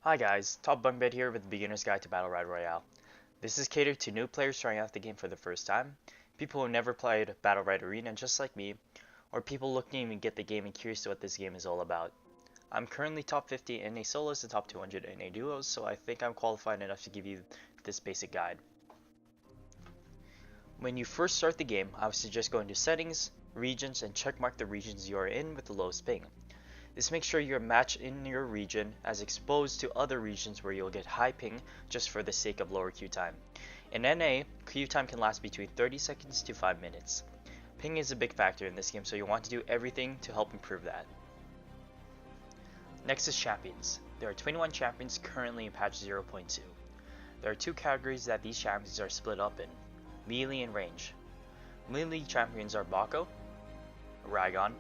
Hi guys, Top Bunk Bed here with the Beginner's Guide to Batlerite Royale. This is catered to new players trying out the game for the first time, people who never played Batlerite Arena just like me, or people looking to get the game and curious to what this game is all about. I'm currently top 50 in a solos and top 200 in a duos, so I think I'm qualified enough to give you this basic guide. When you first start the game, I would suggest going to settings, regions, and checkmark the regions you are in with the lowest ping. This makes sure you're matched in your region as exposed to other regions where you'll get high ping just for the sake of lower queue time. In NA, queue time can last between 30 seconds to 5 minutes. Ping is a big factor in this game, so you want to do everything to help improve that. Next is champions. There are 21 champions currently in patch 0.2. There are two categories that these champions are split up in, melee and range. Melee champions are Bako, Ragon,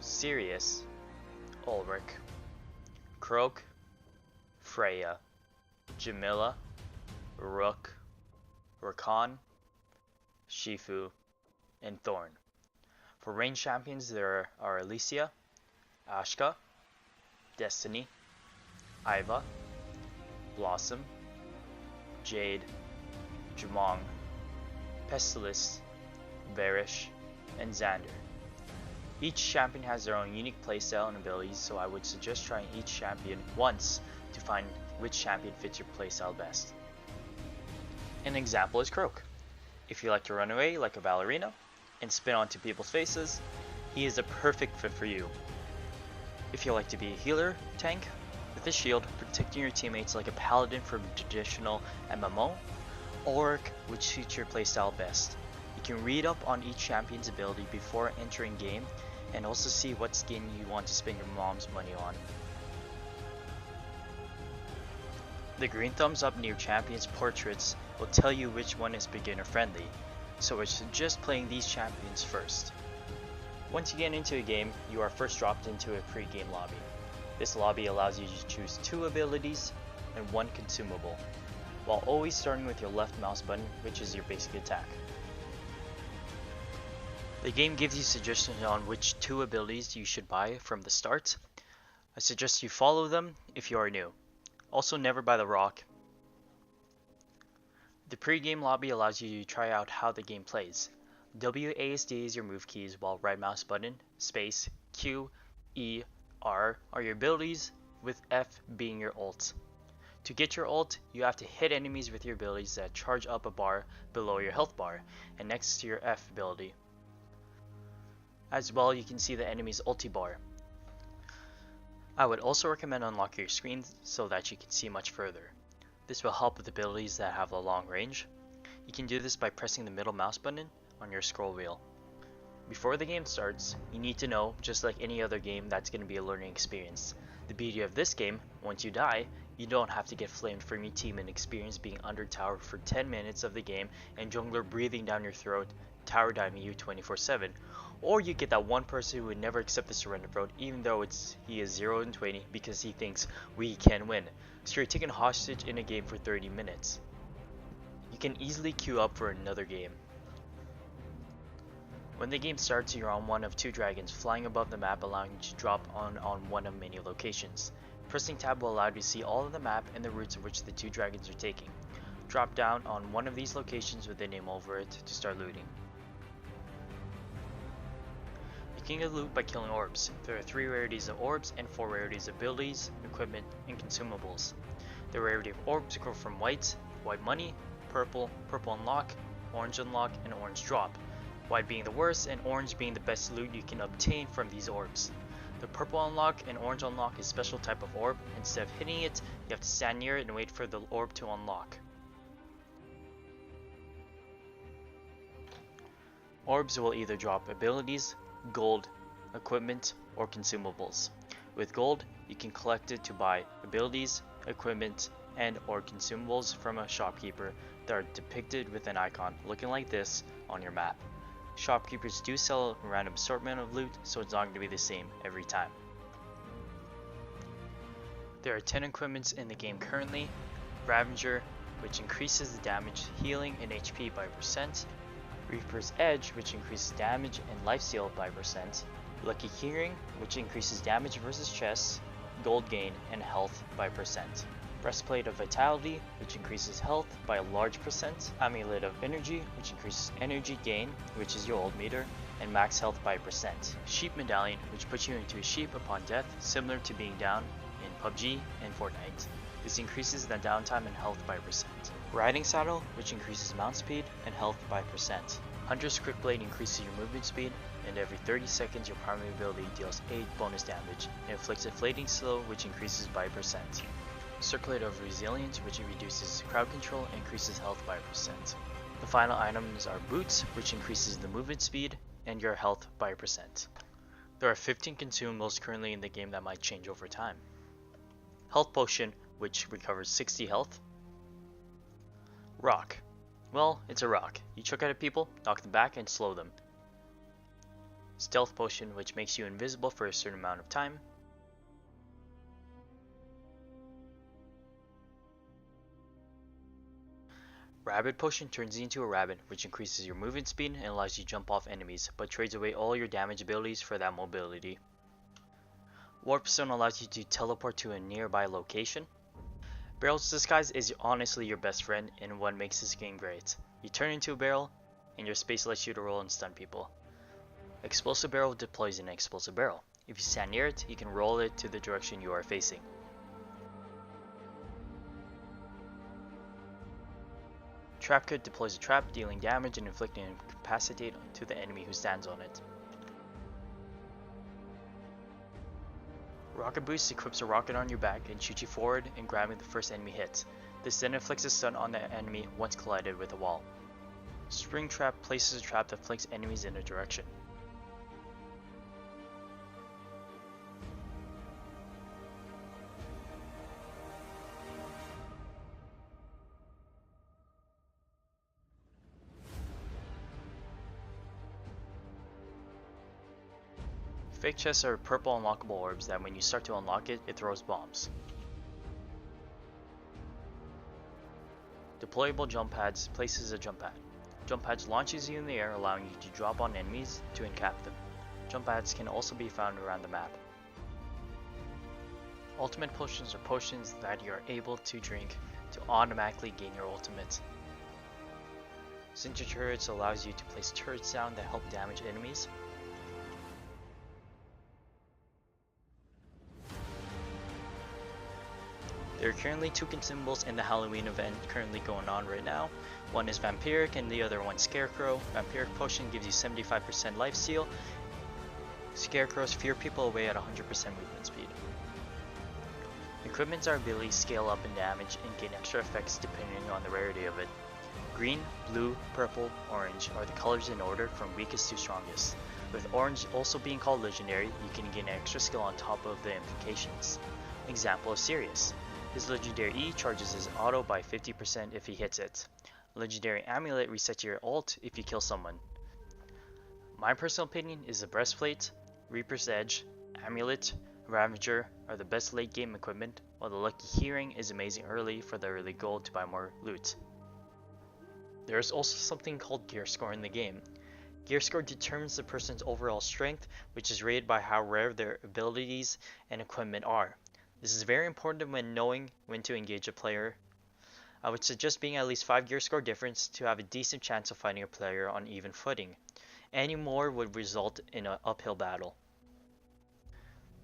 Sirius, Ulrich, Croak, Freya, Jamila, Rook, Rakan, Shifu, and Thorn. For range champions there are Alicia, Ashka, Destiny, Iva, Blossom, Jade, Jumong, Pestilus, Varish, and Xander. Each champion has their own unique playstyle and abilities, so I would suggest trying each champion once to find which champion fits your playstyle best. An example is Croak. If you like to run away like a ballerina and spin onto people's faces, he is a perfect fit for you. If you like to be a healer tank with a shield protecting your teammates like a paladin from traditional MMO, Ulrich would suit your playstyle best. You can read up on each champion's ability before entering game and also see what skin you want to spend your mom's money on. The green thumbs up near champions portraits will tell you which one is beginner friendly, so I suggest playing these champions first. Once you get into a game, you are first dropped into a pre-game lobby. This lobby allows you to choose 2 abilities and 1 consumable, while always starting with your left mouse button, which is your basic attack. The game gives you suggestions on which 2 abilities you should buy from the start. I suggest you follow them if you are new. Also, never buy the rock. The pre-game lobby allows you to try out how the game plays. WASD is your move keys, while right mouse button, space, Q, E, R are your abilities, with F being your ult. To get your ult, you have to hit enemies with your abilities that charge up a bar below your health bar and next to your F ability. As well, you can see the enemy's ulti bar. I would also recommend unlocking your screen so that you can see much further. This will help with abilities that have a long range. You can do this by pressing the middle mouse button on your scroll wheel. Before the game starts, you need to know, just like any other game, that's going to be a learning experience. The beauty of this game, once you die, you don't have to get flamed from your team and experience being under tower for 10 minutes of the game and jungler breathing down your throat, tower diving you 24/7. Or you get that one person who would never accept the surrender vote even though he is 0-20 because he thinks we can win. So you're taken hostage in a game for 30 minutes. You can easily queue up for another game. When the game starts, you're on one of 2 dragons flying above the map, allowing you to drop on one of many locations. Pressing tab will allow you to see all of the map and the routes of which the 2 dragons are taking. Drop down on one of these locations with a name over it to start looting. You can get loot by killing orbs. There are 3 rarities of orbs and 4 rarities of abilities, equipment, and consumables. The rarity of orbs go from white money, purple unlock, orange and orange drop. White being the worst and orange being the best loot you can obtain from these orbs. The purple unlock and orange unlock is a special type of orb. Instead of hitting it, you have to stand near it and wait for the orb to unlock. Orbs will either drop abilities, gold, equipment, or consumables. With gold, you can collect it to buy abilities, equipment, and or consumables from a shopkeeper that are depicted with an icon looking like this on your map. Shopkeepers do sell a random assortment of loot, so it's not going to be the same every time. There are 10 equipments in the game currently. Ravager, which increases the damage, healing, and HP by %. Reaper's Edge, which increases damage and lifesteal by %. Lucky Keyring, which increases damage versus chests, gold gain, and health by percent. Breastplate of Vitality, which increases health by a large percent. Amulet of Energy, which increases energy gain, which is your old meter, and max health by percent. Sheep Medallion, which puts you into a sheep upon death, similar to being down in PUBG and Fortnite. This increases the downtime and health by percent. Riding Saddle, which increases mount speed and health by percent. Hunter's Quick Blade increases your movement speed, and every 30 seconds your primary ability deals 8 bonus damage, and inflicts Inflating Slow, which increases by percent. Circlet of Resilience, which reduces crowd control and increases health by percent. The final items are Boots, which increases the movement speed and your health by percent. There are 15 consumables currently in the game that might change over time. Health Potion, which recovers 60 health. Rock. Well, it's a rock. You chuck it at people, knock them back, and slow them. Stealth Potion, which makes you invisible for a certain amount of time. Rabbit Potion turns you into a rabbit, which increases your movement speed and allows you to jump off enemies, but trades away all your damage abilities for that mobility. Warp Stone allows you to teleport to a nearby location. Barrel's Disguise is honestly your best friend and what makes this game great. You turn into a barrel, and your space lets you to roll and stun people. Explosive Barrel deploys in an explosive barrel. If you stand near it, you can roll it to the direction you are facing. Trap Kit deploys a trap, dealing damage and inflicting incapacitate to the enemy who stands on it. Rocket Boost equips a rocket on your back and shoots you forward and grabbing the first enemy hit. This then inflicts a stun on the enemy once collided with a wall. Spring Trap places a trap that flanks enemies in a direction. Fake chests are purple unlockable orbs that when you start to unlock it, it throws bombs. Deployable jump pads places a jump pad. Jump pads launches you in the air, allowing you to drop on enemies to encap them. Jump pads can also be found around the map. Ultimate potions are potions that you are able to drink to automatically gain your ultimate. Sentry turrets allows you to place turrets down that help damage enemies. There are currently 2 consumables in the Halloween event currently going on right now. One is Vampiric and the other one Scarecrow. Vampiric Potion gives you 75% lifesteal. Scarecrows fear people away at 100% movement speed. Equipment's our ability scale up in damage and gain extra effects depending on the rarity of it. Green, blue, purple, orange are the colors in order from weakest to strongest. With orange also being called legendary, you can gain extra skill on top of the implications. Example is Sirius. His legendary E charges his auto by 50% if he hits it. Legendary Amulet resets your ult if you kill someone. My personal opinion is the Breastplate, Reaper's Edge, Amulet, Ravager are the best late game equipment, while the Lucky Keyring is amazing early for the early gold to buy more loot. There is also something called gear score in the game. Gear score determines the person's overall strength, which is rated by how rare their abilities and equipment are. This is very important when knowing when to engage a player. I would suggest being at least 5 gear score difference to have a decent chance of fighting a player on even footing. Any more would result in an uphill battle.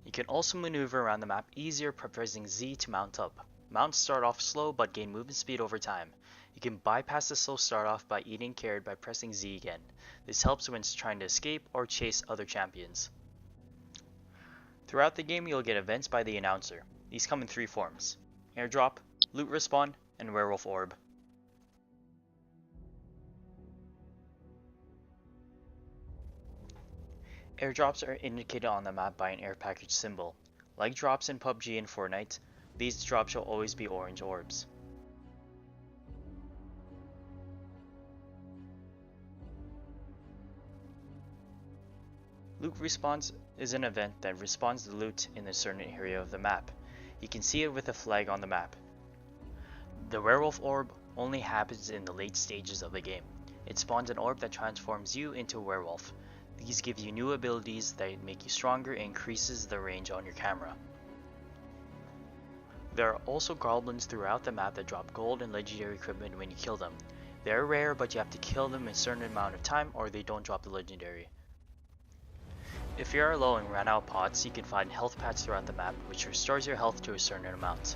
You can also maneuver around the map easier by pressing Z to mount up. Mounts start off slow but gain movement speed over time. You can bypass the slow start off by eating carrot by pressing Z again. This helps when trying to escape or chase other champions. Throughout the game you'll get events by the announcer. These come in 3 forms: airdrop, loot respawn, and werewolf orb. Airdrops are indicated on the map by an air package symbol. Like drops in PUBG and Fortnite, these drops shall always be orange orbs. Loot respawns is an event that respawns the loot in a certain area of the map. You can see it with a flag on the map. The werewolf orb only happens in the late stages of the game. It spawns an orb that transforms you into a werewolf. These give you new abilities that make you stronger and increases the range on your camera. There are also goblins throughout the map that drop gold and legendary equipment when you kill them. They are rare, but you have to kill them in a certain amount of time or they don't drop the legendary. If you are low and ran out of pots, you can find health pads throughout the map, which restores your health to a certain amount.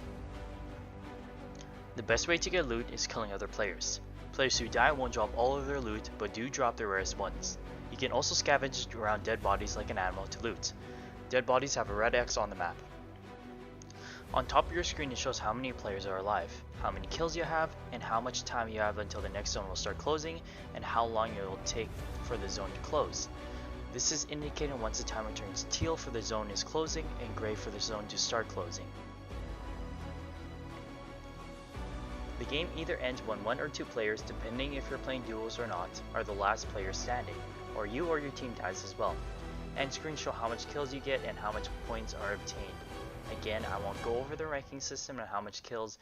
The best way to get loot is killing other players. Players who die won't drop all of their loot, but do drop the rarest ones. You can also scavenge around dead bodies like an animal to loot. Dead bodies have a red X on the map. On top of your screen it shows how many players are alive, how many kills you have, and how much time you have until the next zone will start closing, and how long it will take for the zone to close. This is indicated once the timer turns teal for the zone is closing and gray for the zone to start closing. The game either ends when 1 or 2 players, depending if you're playing duos or not, are the last player standing, or you or your team dies as well. End screens show how much kills you get and how much points are obtained. Again, I won't go over the ranking system and how much kills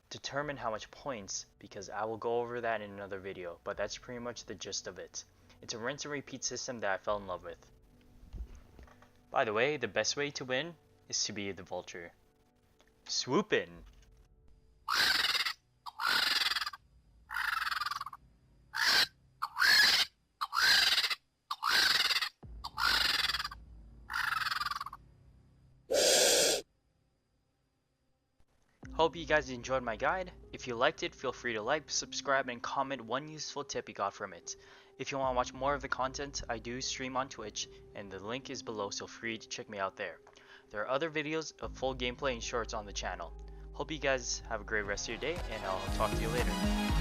determine how much points, because I will go over that in another video, but that's pretty much the gist of it. It's a rinse and repeat system that I fell in love with. By the way, the best way to win is to be the vulture. Swoop in! Hope you guys enjoyed my guide. If you liked it, feel free to like, subscribe, and comment one useful tip you got from it. If you want to watch more of the content, I do stream on Twitch, and the link is below, so free to check me out there. There are other videos of full gameplay and shorts on the channel. Hope you guys have a great rest of your day, and I'll talk to you later.